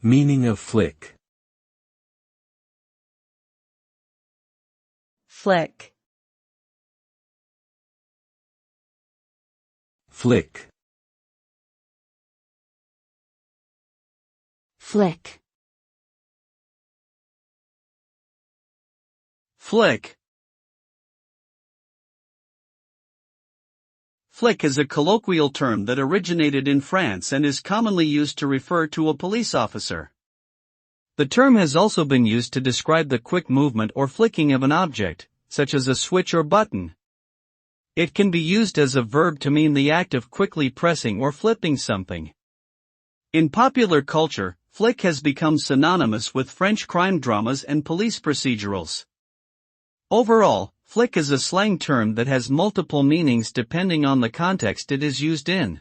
Meaning of flic. Flic. Flic. Flic. Flic. Flic is a colloquial term that originated in France and is commonly used to refer to a police officer. The term has also been used to describe the quick movement or flicking of an object, such as a switch or button. It can be used as a verb to mean the act of quickly pressing or flipping something. In popular culture, flic has become synonymous with French crime dramas and police procedurals. Overall, flic is a slang term that has multiple meanings depending on the context it is used in.